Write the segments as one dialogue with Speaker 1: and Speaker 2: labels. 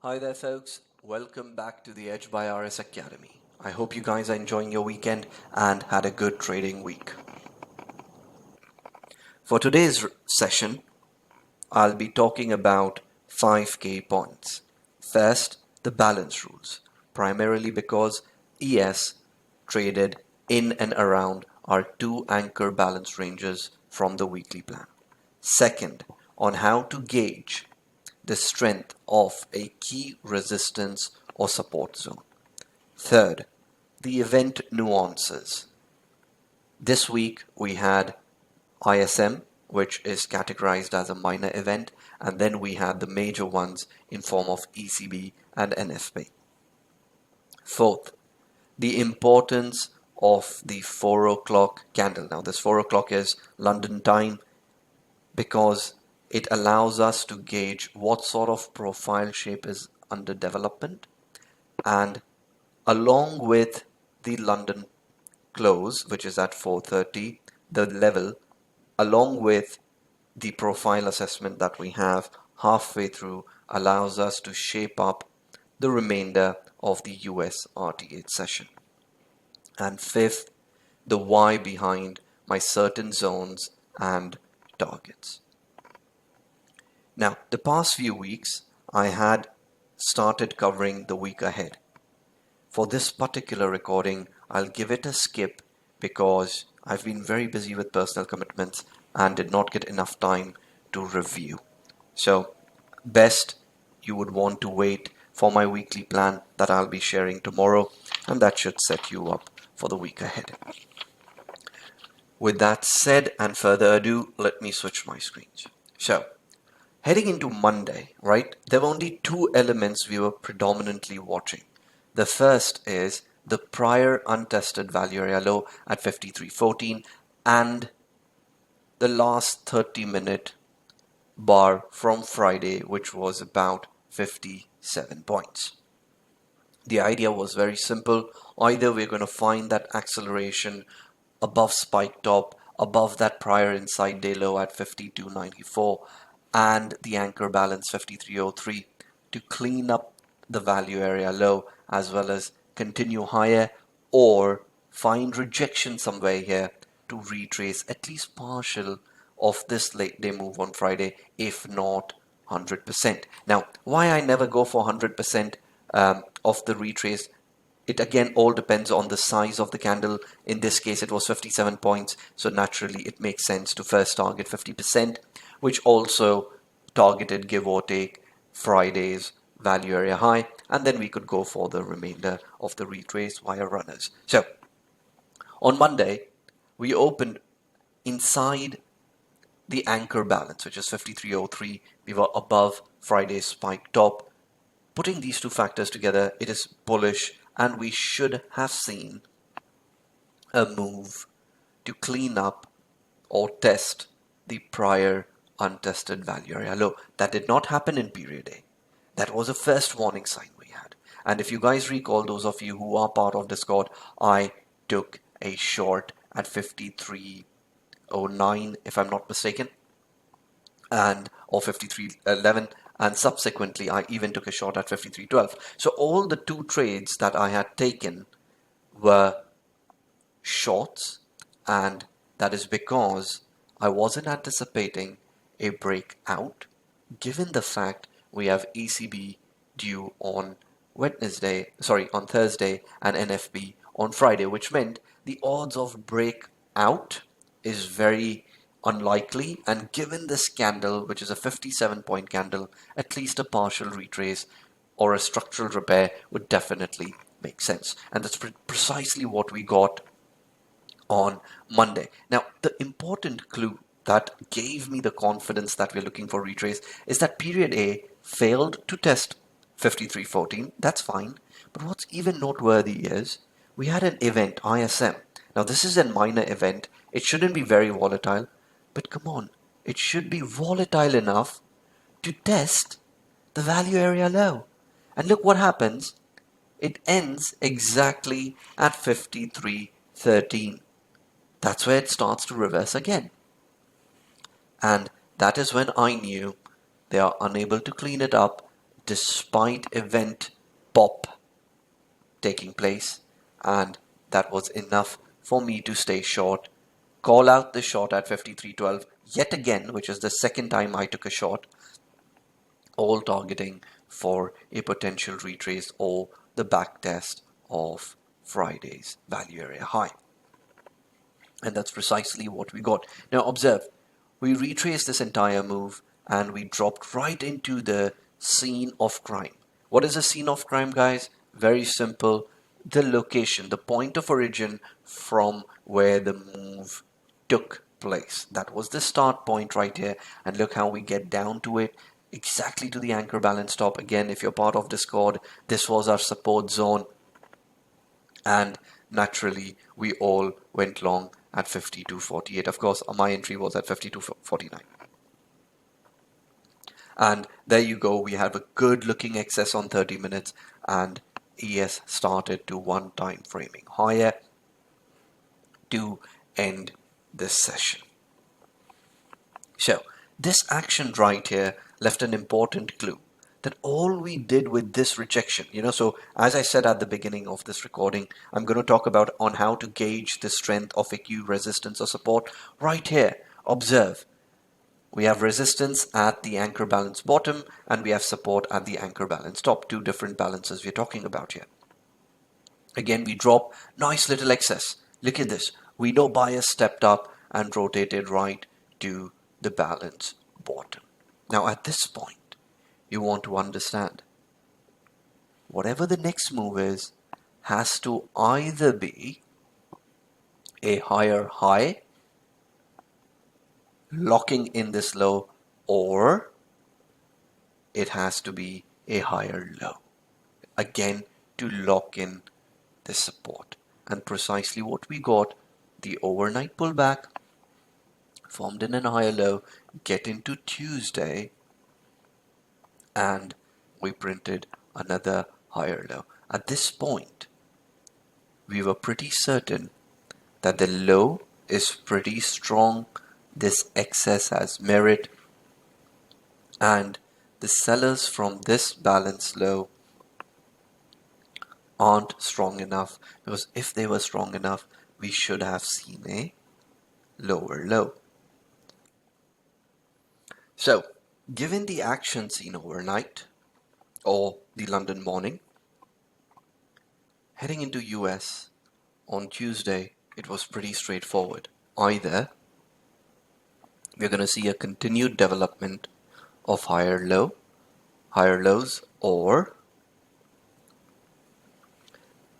Speaker 1: Hi there, folks. Welcome back to the EdgebyRS Academy. I hope you guys are enjoying your weekend and had a good trading week. For today's session, I'll be talking about 5K points. First, the balance rules, primarily because ES traded in and around our two anchor balance ranges from the weekly plan. Second, on how to gauge the strength of a key resistance or support zone. Third, the event nuances. This week we had ISM, which is categorized as a minor event, and then we had the major ones in form of ECB and NFP. Fourth, the importance of the 4 o'clock candle. Now this 4 o'clock is London time because it allows us to gauge what sort of profile shape is under development, and along with the London close, which is at 4:30, the level, along with the profile assessment that we have halfway through, allows us to shape up the remainder of the US RTH session. And fifth, the why behind my certain zones and targets. Now, the past few weeks, I had started covering the week ahead. For this particular recording, I'll give it a skip because I've been very busy with personal commitments and did not get enough time to review. So, best you would want to wait for my weekly plan that I'll be sharing tomorrow, and that should set you up for the week ahead. With that said and further ado, let me switch my screens. So, heading into Monday, right, there were only two elements we were predominantly watching. The first is the prior untested value area low at 53.14 and the last 30-minute bar from Friday, which was about 57 points. The idea was very simple. Either we're going to find that acceleration above spike top, above that prior inside day low at 52.94 and the anchor balance 53.03 to clean up the value area low as well as continue higher, or find rejection somewhere here to retrace at least partial of this late day move on Friday, if not 100%. Now, why I never go for 100% of the retrace, it again all depends on the size of the candle. In this case, it was 57 points, so naturally it makes sense to first target 50%, which also targeted, give or take, Friday's value area high, and then we could go for the remainder of the retrace via runners. So on Monday, we opened inside the anchor balance, which is 53.03. We were above Friday's spike top. Putting these two factors together, it is bullish, and we should have seen a move to clean up or test the prior untested value area low. That did not happen in period A. That was a first warning sign we had. And if you guys recall, those of you who are part of Discord, I took a short at 53.09, if I'm not mistaken, and or 53.11, and subsequently I even took a short at 53.12. So all the two trades that I had taken were shorts, and that is because I wasn't anticipating a breakout given the fact we have ECB due on on Thursday and NFB on Friday, which meant the odds of breakout is very unlikely, and given this candle, which is a 57-point candle, at least a partial retrace or a structural repair would definitely make sense, and that's precisely what we got on Monday. Now, the important clue that gave me the confidence that we're looking for retrace is that period A failed to test 53.14. That's fine. But what's even noteworthy is we had an event, ISM. Now, this is a minor event. It shouldn't be very volatile. But come on, it should be volatile enough to test the value area low. And look what happens. It ends exactly at 53.13. That's where it starts to reverse again. And that is when I knew they are unable to clean it up. despite event pop taking place, and that was enough for me to stay short, call out the short at 53.12 yet again, which is the second time I took a short, all targeting for a potential retrace or the back test of Friday's value area high. And that's precisely what we got. Now observe, we retraced this entire move and we dropped right into the scene of crime. What is a scene of crime, guys? Very simple. The location, the point of origin from where the move took place. That was the start point right here. And look how we get down to it, exactly to the anchor balance stop. Again, if you're part of Discord, this was our support zone. And naturally, we all went long at 52.48. Of course, my entry was at 52.49. And there you go. We have a good looking excess on 30 minutes and ES started to one time framing higher to end this session. So this action right here left an important clue that all we did with this rejection, so as I said at the beginning of this recording, I'm going to talk about on how to gauge the strength of a Q resistance or support right here. Observe. We have resistance at the anchor balance bottom and we have support at the anchor balance top. Two different balances we're talking about here. Again, we drop nice little excess. Look at this. We know bias stepped up and rotated right to the balance bottom. Now at this point, you want to understand whatever the next move is has to either be a higher high locking in this low, or it has to be a higher low, again to lock in the support. And precisely what we got, the overnight pullback formed in a higher low, get into Tuesday, and we printed another higher low. At this point, we were pretty certain that the low is pretty strong, this excess has merit, and the sellers from this balance low aren't strong enough, because if they were strong enough, we should have seen a lower low. So, given the action seen overnight or the London morning, heading into US on Tuesday, it was pretty straightforward. Either we're going to see a continued development of higher lows, or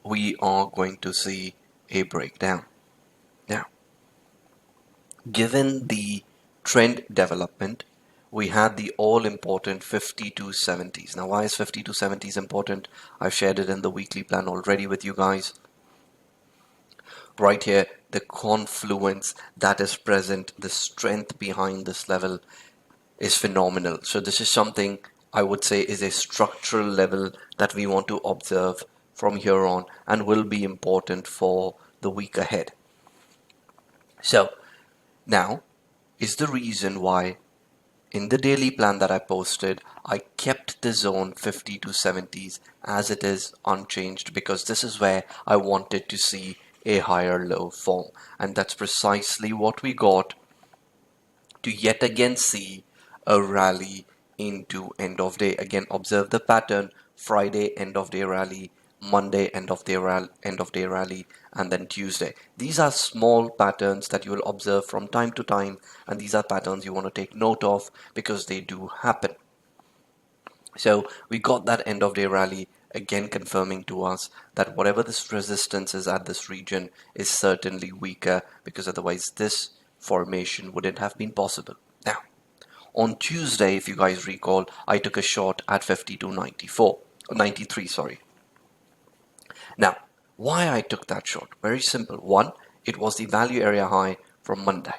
Speaker 1: we are going to see a breakdown. Now, given the trend development, we had the all-important 5270s. Now, why is 5270s important? I've shared it in the weekly plan already with you guys. Right here, the confluence that is present, the strength behind this level is phenomenal. So this is something I would say is a structural level that we want to observe from here on and will be important for the week ahead. So now is the reason why in the daily plan that I posted, I kept the zone 50 to 70s as it is unchanged, because this is where I wanted to see a higher low form, and that's precisely what we got to yet again see a rally into end of day. Again, observe the pattern: Friday end of day rally, Monday end of day rally, and then Tuesday. These are small patterns that you will observe from time to time, and these are patterns you want to take note of because they do happen. So we got that end of day rally, again confirming to us that whatever this resistance is at this region is certainly weaker, because otherwise this formation wouldn't have been possible. Now, on Tuesday, if you guys recall, I took a short at 52.93, sorry. Now, why I took that short? Very simple. One, it was the value area high from Monday.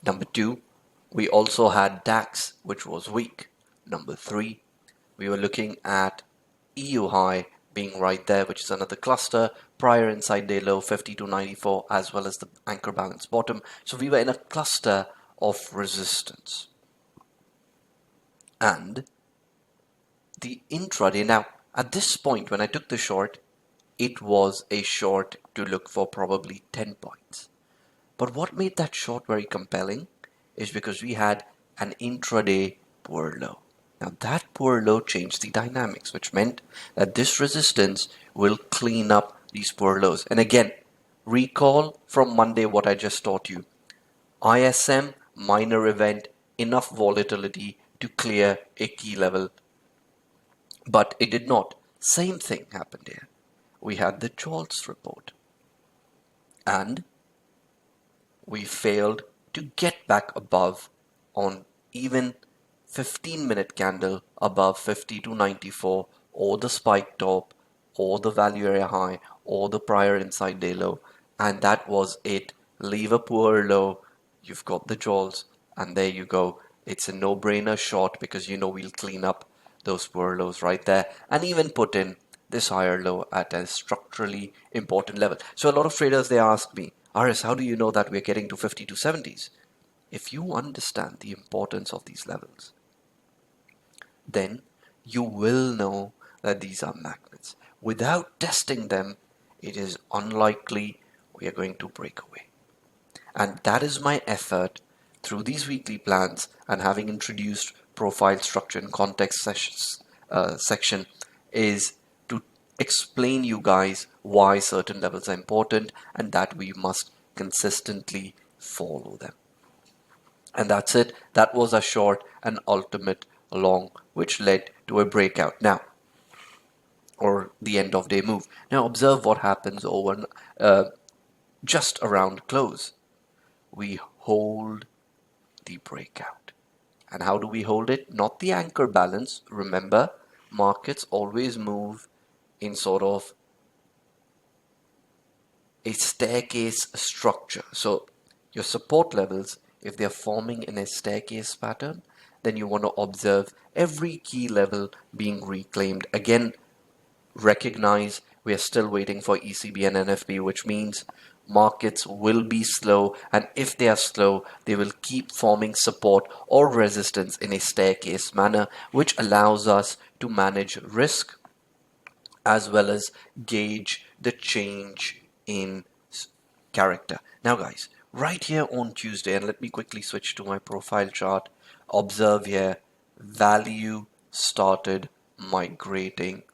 Speaker 1: Number two, we also had DAX, which was weak. Number three, we were looking at EU high being right there, which is another cluster, prior inside day low 52.94, as well as the anchor balance bottom. So we were in a cluster of resistance. And the intraday. Now, at this point, when I took the short, it was a short to look for probably 10 points. But what made that short very compelling is because we had an intraday poor low. Now, that poor low changed the dynamics, which meant that this resistance will clean up these poor lows. And again, recall from Monday what I just taught you. ISM, minor event, enough volatility to clear a key level, but it did not. Same thing happened here. We had the JOLTS report, and we failed to get back above on even 15-minute candle above 52.94 or the spike top or the value area high or the prior inside day low, and that was it. Leave a poor low, you've got the jolts, and there you go. It's a no-brainer short because you know we'll clean up those poor lows right there and even put in this higher low at a structurally important level. So a lot of traders, they ask me, RS, how do you know that we're getting to 52.70s? If you understand the importance of these levels, then you will know that these are magnets. Without testing them, it is unlikely we are going to break away. And that is my effort through these weekly plans and having introduced profile structure and context section is to explain you guys why certain levels are important and that we must consistently follow them. And that's it. That was a short and ultimate long, which led to a breakout now, or the end of day move. Now observe what happens over just around close. We hold the breakout. And how do we hold it? Not the anchor balance. Remember, markets always move in sort of a staircase structure. So your support levels, if they're forming in a staircase pattern, then you want to observe every key level being reclaimed. Again, recognize we are still waiting for ECB and NFP, which means markets will be slow, and if they are slow, they will keep forming support or resistance in a staircase manner, which allows us to manage risk as well as gauge the change in character. Now guys, right here on Tuesday, and let me quickly switch to my profile chart, observe here, value started migrating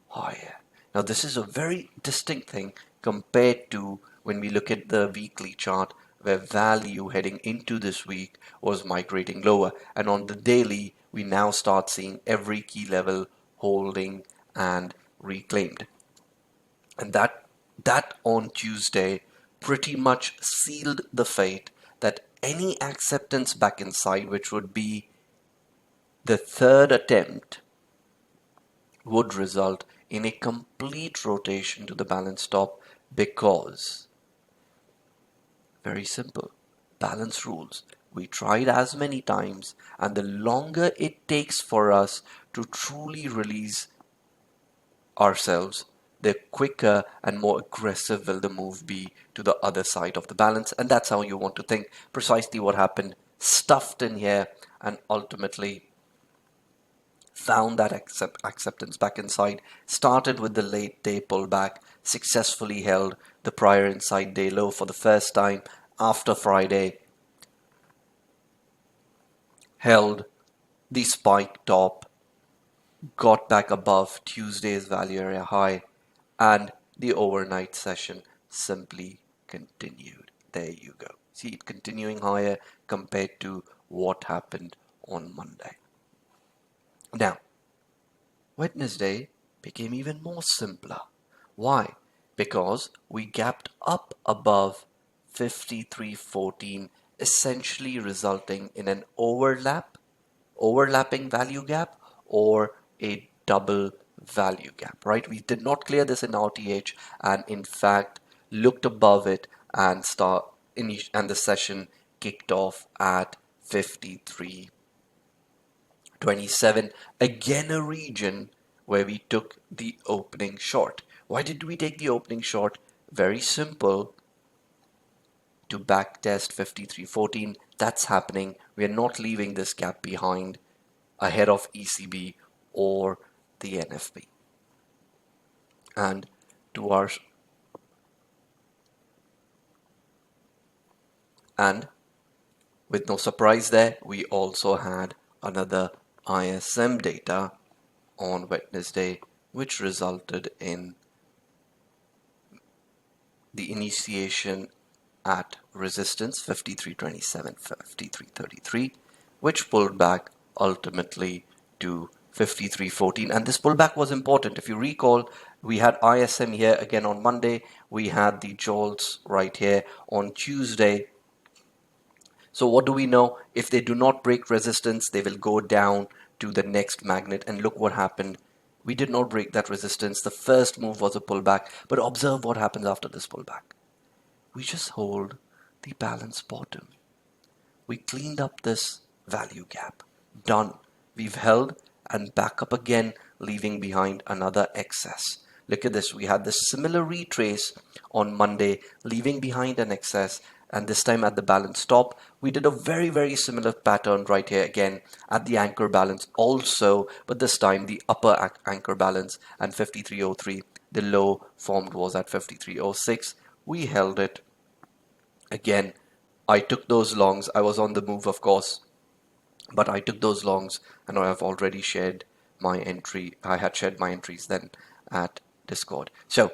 Speaker 1: higher. Now this is a very distinct thing compared to when we look at the weekly chart where value heading into this week was migrating lower, and on the daily we now start seeing every key level holding and reclaimed. And that on Tuesday pretty much sealed the fate that any acceptance back inside, which would be the third attempt, would result in a complete rotation to the balance stop, because very simple, balance rules. We tried as many times, and the longer it takes for us to truly release ourselves, the quicker and more aggressive will the move be to the other side of the balance. And that's how you want to think. Precisely what happened, stuffed in here, and ultimately found that acceptance back inside, started with the late day pullback, successfully held the prior inside day low for the first time after Friday, held the spike top, got back above Tuesday's value area high, and the overnight session simply continued. There you go. See it continuing higher compared to what happened on Monday. Now, Wednesday became even more simpler. Why? Because we gapped up above 53.14, essentially resulting in an overlapping value gap, or a double value gap, right? We did not clear this in RTH, and in fact looked above it, and the session kicked off at 53.27, again a region where we took the opening short. Why did we take the opening short? Very simple. To backtest 53.14, that's happening. We are not leaving this gap behind ahead of ECB or the NFP. And to our and with no surprise there, we also had another ISM data on Wednesday, which resulted in the initiation at resistance 53.27, 53.33, which pulled back ultimately to 53.14. And this pullback was important. If you recall, we had ISM here again on Monday. We had the jolts right here on Tuesday. So what do we know? If they do not break resistance, they will go down to the next magnet. And look what happened. We did not break that resistance. The first move was a pullback. But observe what happens after this pullback. We just hold the balance bottom. We cleaned up this value gap. Done. We've held and back up again, leaving behind another excess. Look at this. We had this similar retrace on Monday, leaving behind an excess. And this time at the balance stop, we did a very, very similar pattern right here again at the anchor balance also, but this time the upper anchor balance and 53.03. The low formed was at 53.06. We held it. Again, I took those longs. I was on the move, of course, but I took those longs and I have already shared my entry. I had shared my entries then at Discord. So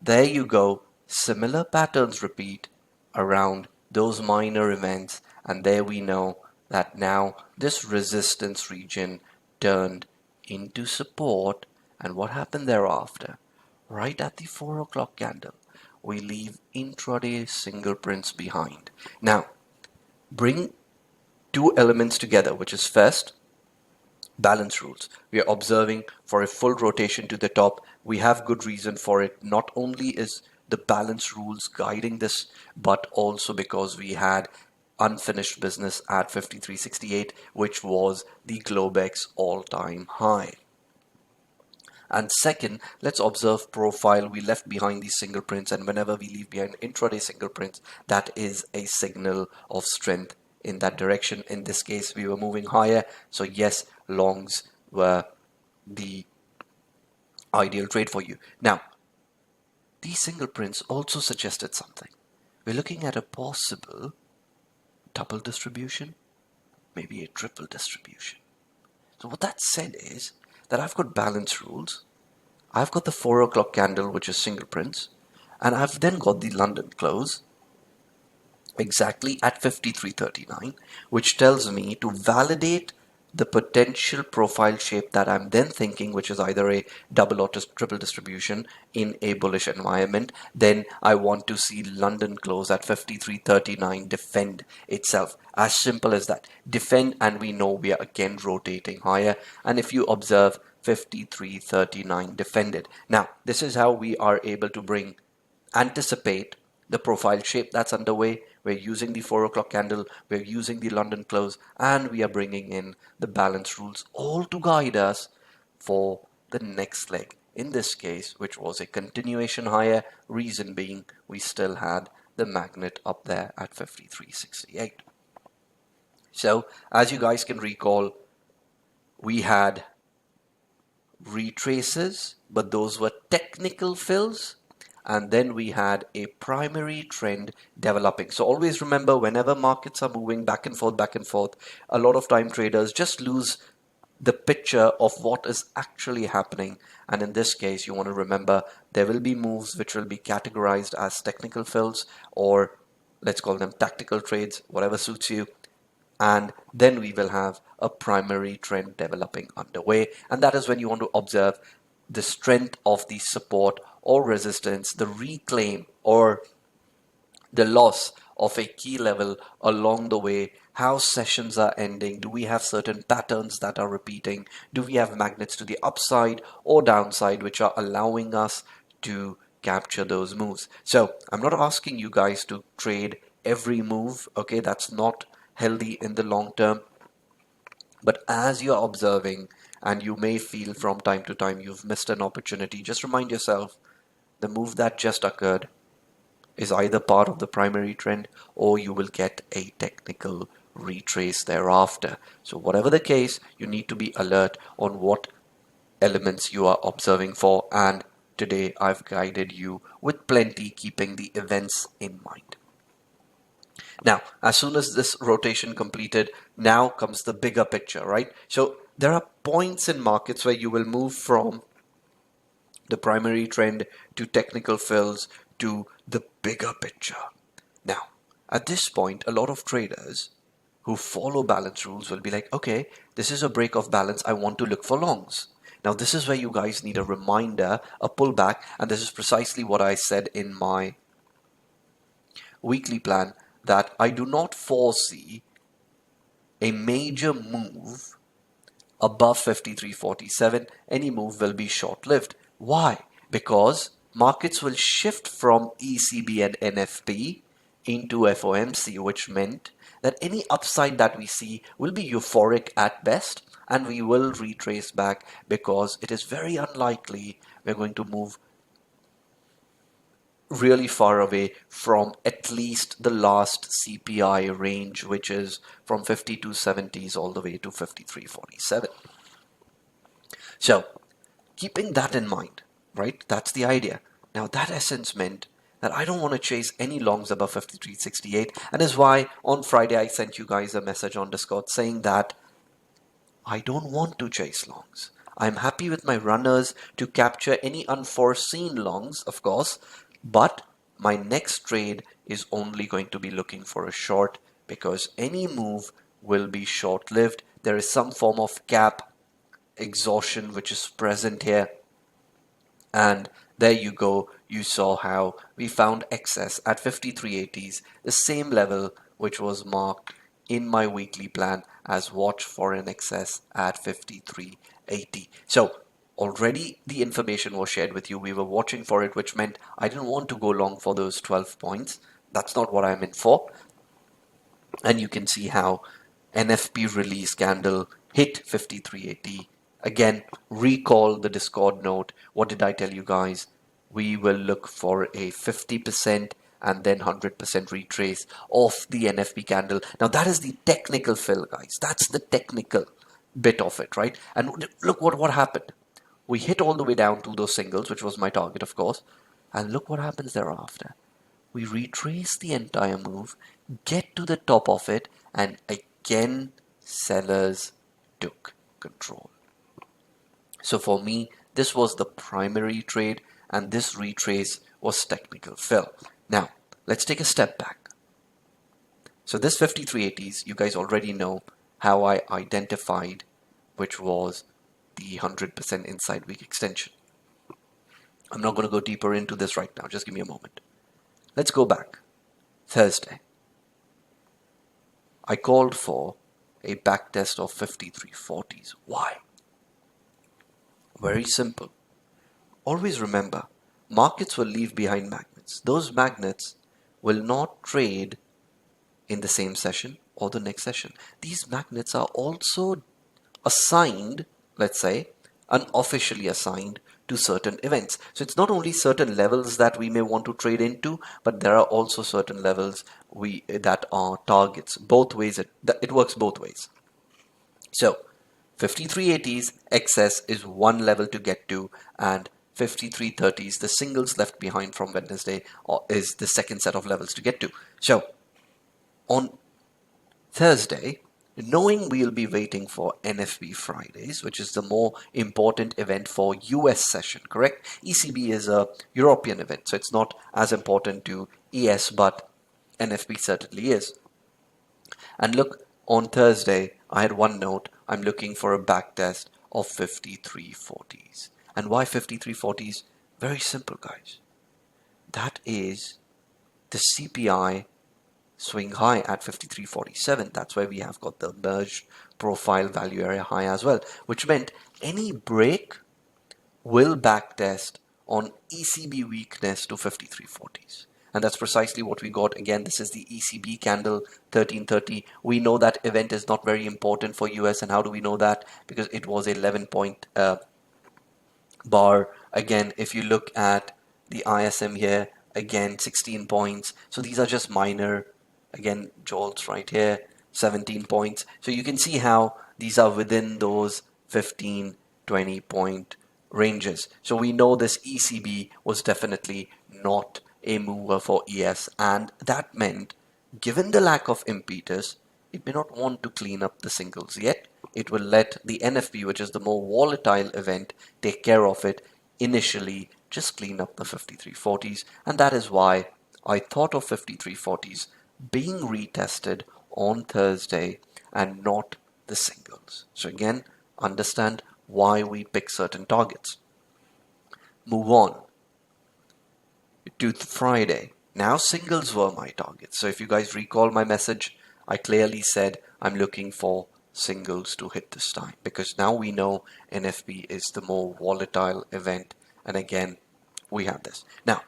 Speaker 1: there you go. Similar patterns repeat around those minor events, and there we know that now this resistance region turned into support. And what happened thereafter? Right at the 4 o'clock candle, we leave intraday single prints behind. Now, bring two elements together, which is first, balance rules. We are observing for a full rotation to the top. We have good reason for it. Not only is the balance rules guiding this, but also because we had unfinished business at 53.68, which was the Globex all-time high. And second, let's observe profile. We left behind these single prints, and whenever we leave behind intraday single prints, that is a signal of strength in that direction. In this case, we were moving higher, so yes, longs were the ideal trade for you. Now, these single prints also suggested something. We're looking at a possible double distribution, maybe a triple distribution. So what that said is that I've got balance rules, I've got the 4 o'clock candle, which is single prints, and I've then got the London close exactly at 53.39, which tells me to validate the potential profile shape that I'm then thinking, which is either a double or triple distribution in a bullish environment. Then I want to see London close at 53.39 defend itself. As simple as that. Defend, and we know we are again rotating higher. And if you observe 53.39 defended. Now, this is how we are able to anticipate the profile shape that's underway. We're using the 4 o'clock candle, we're using the London close, and we are bringing in the balance rules all to guide us for the next leg. In this case, which was a continuation higher, reason being we still had the magnet up there at 53.68. So, as you guys can recall, we had retraces, but those were technical fills. And then we had a primary trend developing. So always remember, whenever markets are moving back and forth, a lot of time traders just lose the picture of what is actually happening. And in this case, you want to remember there will be moves which will be categorized as technical fills, or let's call them tactical trades, whatever suits you. And then we will have a primary trend developing underway. And that is when you want to observe the strength of the support or resistance, the reclaim or the loss of a key level along the way, how sessions are ending, do we have certain patterns that are repeating, do we have magnets to the upside or downside which are allowing us to capture those moves. So I'm not asking you guys to trade every move, okay, that's not healthy in the long term. But as you're observing, and you may feel from time to time you've missed an opportunity, just remind yourself the move that just occurred is either part of the primary trend, or you will get a technical retrace thereafter. So whatever the case, you need to be alert on what elements you are observing for, and today I've guided you with plenty, keeping the events in mind. Now, as soon as this rotation completed, now comes the bigger picture, right? So there are points in markets where you will move from the primary trend to technical fills to the bigger picture. Now, at this point, a lot of traders who follow balance rules will be like, okay, this is a break of balance. I want to look for longs. Now, this is where you guys need a reminder, a pullback, and this is precisely what I said in my weekly plan, that I do not foresee a major move above 53.47. Any move will be short-lived. Why? Because markets will shift from ECB and NFP into FOMC, which meant that any upside that we see will be euphoric at best, and we will retrace back because it is very unlikely we're going to move really far away from at least the last CPI range, which is from 52.70s all the way to 53.47. So, keeping that in mind, right? That's the idea. Now, that essence meant that I don't want to chase any longs above 53.68, and is why on Friday I sent you guys a message on Discord saying that I don't want to chase longs. I'm happy with my runners to capture any unforeseen longs, of course, but my next trade is only going to be looking for a short, because any move will be short-lived. There is some form of cap exhaustion which is present here, and there you go. You saw how we found excess at 53.80s, the same level which was marked in my weekly plan as watch for an excess at 53.80. So already the information was shared with you. We were watching for it, which meant I didn't want to go long for those 12 points. That's not what I'm in for. And you can see how NFP release candle hit 53.80. Again, recall the Discord note. What did I tell you guys? We will look for a 50% and then 100% retrace of the NFP candle. Now that is the technical fill, guys. That's the technical bit of it, right? And look what happened. We hit all the way down to those singles, which was my target, of course. And look what happens thereafter. We retrace the entire move, get to the top of it, and again, sellers took control. So for me, this was the primary trade, and this retrace was technical fill. Now, let's take a step back. So this 53.80s, you guys already know how I identified, which was the 100% inside week extension. I'm not going to go deeper into this right now. Just give me a moment. Let's go back. Thursday. I called for a backtest of 53.40s. Why? Very simple. Always remember, markets will leave behind magnets. Those magnets will not trade in the same session or the next session. These magnets are also assigned, let's say, unofficially assigned to certain events. So it's not only certain levels that we may want to trade into, but there are also certain levels that are targets. Both ways, it works both ways. So 53.80s excess is one level to get to, and 53.30s, the singles left behind from Wednesday, is the second set of levels to get to. So on Thursday, knowing we'll be waiting for NFP Fridays, which is the more important event for US session, correct? ECB is a European event, so it's not as important to ES, but NFP certainly is. And look, on Thursday, I had one note. I'm looking for a backtest of 53.40s. And why 53.40s? Very simple, guys. That is the CPI swing high at 53.47. That's why we have got the merged profile value area high as well, which meant any break will backtest on ECB weakness to 53.40s. And that's precisely what we got. Again, this is the ECB candle 1330. We know that event is not very important for US. And how do we know that? Because it was a 11-point bar. Again, if you look at the ISM here, again, 16 points. So these are just minor. Again, jolts right here, 17 points. So you can see how these are within those 15 20-point ranges. So we know this ECB was definitely not a mover for ES, and that meant, given the lack of impetus, it may not want to clean up the singles yet. It will let the NFP, which is the more volatile event, take care of it initially, just clean up the 5340s, and that is why I thought of 5340s being retested on Thursday and not the singles. So again, understand why we pick certain targets. Move on to Friday. Now singles were my target. So if you guys recall my message, I clearly said I'm looking for singles to hit this time, because now we know NFP is the more volatile event, and again we have this. Now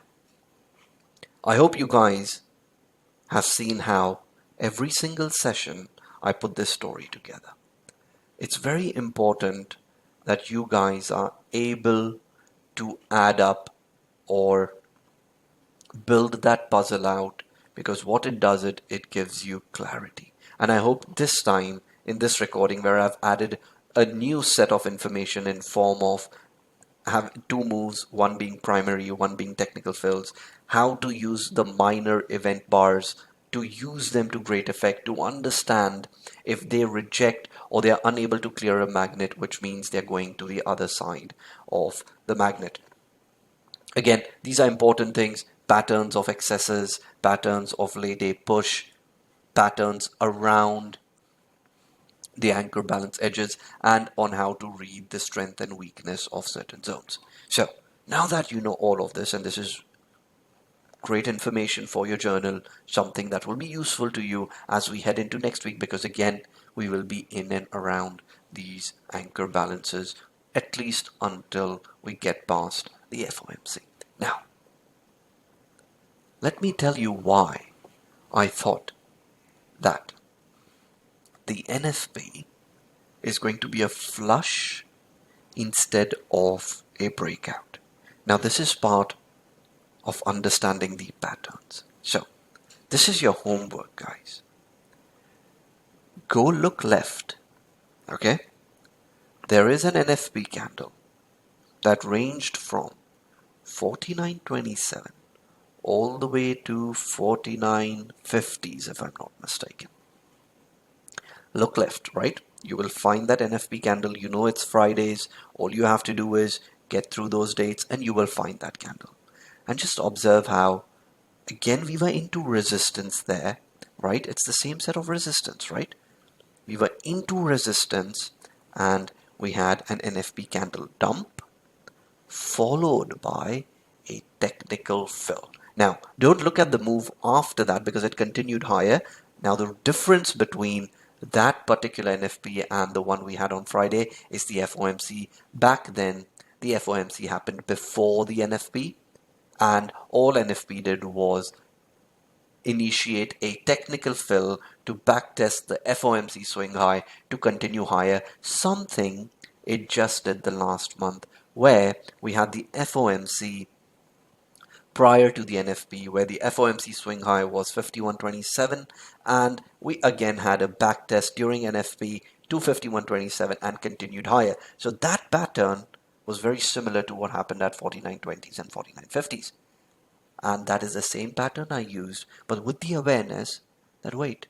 Speaker 1: I hope you guys have seen how every single session I put this story together. It's very important that you guys are able to add up or build that puzzle out, because what it does, it gives you clarity. And I hope this time in this recording, where I've added a new set of information in form of have two moves, one being primary, one being technical fills, how to use the minor event bars, to use them to great effect, to understand if they reject or they are unable to clear a magnet, which means they're going to the other side of the magnet. Again, these are important things: patterns of excesses, patterns of late day push, patterns around the anchor balance edges, and on how to read the strength and weakness of certain zones. So now that you know all of this, and this is great information for your journal, something that will be useful to you as we head into next week, because again, we will be in and around these anchor balances, at least until we get past the FOMC. Now, let me tell you why I thought that the NFP is going to be a flush instead of a breakout. Now, this is part of understanding the patterns. So, this is your homework, guys. Go look left, okay? There is an NFP candle that ranged from 49.27 all the way to 49.50s, if I'm not mistaken. Look left, right? You will find that NFP candle. You know it's Fridays. All you have to do is get through those dates and you will find that candle. And just observe how, again, we were into resistance there, right? It's the same set of resistance, right? We were into resistance and we had an NFP candle dump followed by a technical fill. Now, don't look at the move after that because it continued higher. Now, the difference between that particular NFP and the one we had on Friday is the FOMC. Back then, the FOMC happened before the NFP, and all NFP did was initiate a technical fill to backtest the FOMC swing high to continue higher, something it just did the last month, where we had the FOMC prior to the NFP, where the FOMC swing high was 51.27, and we again had a backtest during NFP to 51.27 and continued higher. So that pattern was very similar to what happened at 49.20s and 49.50s. And that is the same pattern I used, but with the awareness that, wait,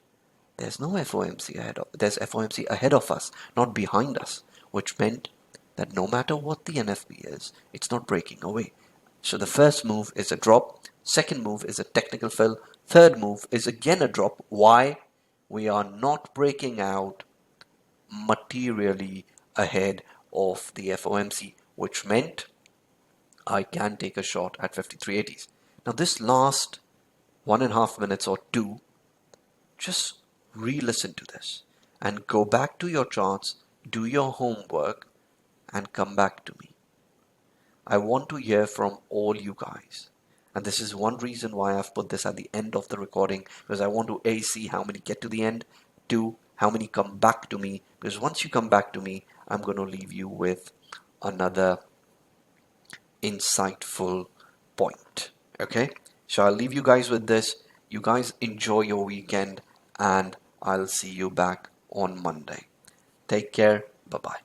Speaker 1: there's no FOMC there's FOMC ahead of us, not behind us, which meant that no matter what the NFP is, it's not breaking away. So the first move is a drop, second move is a technical fill, third move is again a drop. Why? We are not breaking out materially ahead of the FOMC, which meant I can take a shot at 53.80s. Now this last 1.5 minutes or two, just re-listen to this and go back to your charts, do your homework, and come back to me. I want to hear from all you guys. And this is one reason why I've put this at the end of the recording, because I want to A, see how many get to the end, 2, how many come back to me, because once you come back to me, I'm going to leave you with another insightful point. Okay, so I'll leave you guys with this. You guys enjoy your weekend, and I'll see you back on Monday. Take care. Bye bye.